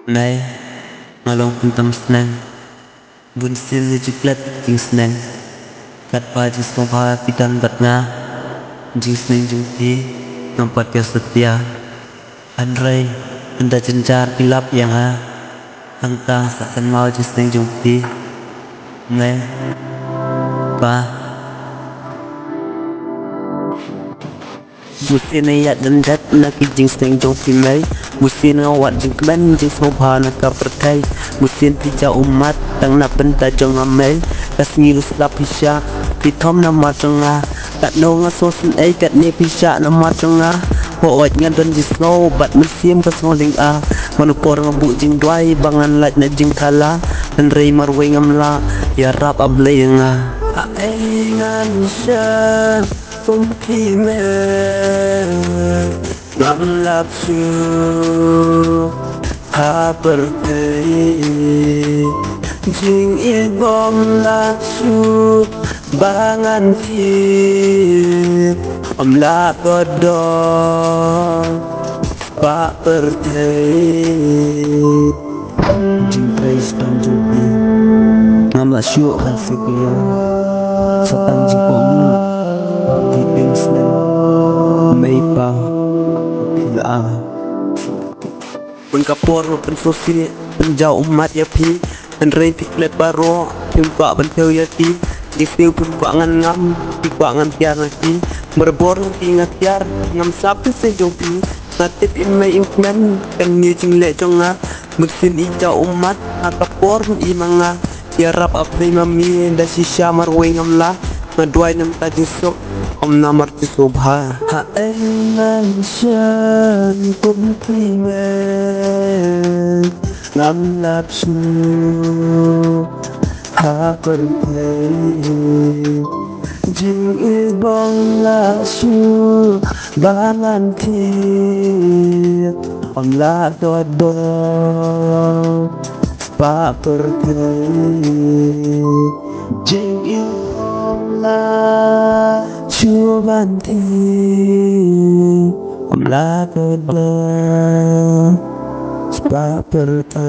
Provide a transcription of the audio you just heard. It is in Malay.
Này, ngalong tâm snang, bun sil jiklat jing snang, katba jing smopha pitang nga, jing snang jing ti, nampat ya setia, hynrei, anda cencar kilap yang ha, angka sakan mau jing snang jing ti, ngan, pa. Musin ayat dan dat nak jing snang jong timai, musin awat jing klan jing smopha nak pyrta, musin pija umat tang nak benta jong amai, sngew slap pisha, pitom nama jonga, kat no ngasosin kat ne pisha nama jonga, hoot ngan don jing snow bat musim kasngoling manupor ngabu jing dwai bangan lat na jing kala, hynrei marway ngamla, ya rap khublei nga. Ngan Shem không khi mê ngắm lạp chu ha pyrta Jing bymlah chu bangan thi la kodong pa pyrta Jing praise panjubi ngam la chu kan fikir satang jipong may pa pun kapor pun sosi penjau umat ya pi hynrei piklet baro pimpa pentel ya ti disney pun ngan ngam ngan tiar nanti berbor ingat tiar ngam sapi sejopi natip imai implement kan ni jingle jonga mesin ijau umat kapor imanga ya rap khublei mami da shisha marway ngamla madwai nam tajisok om namar tisobha ha ngan Shem cũng khi mê ngắm lạp chu ha pyrta Jing bymlah chu bangan thi la kodong pa pyrta Jing bymlah chu ban thi la kodong pa pyrta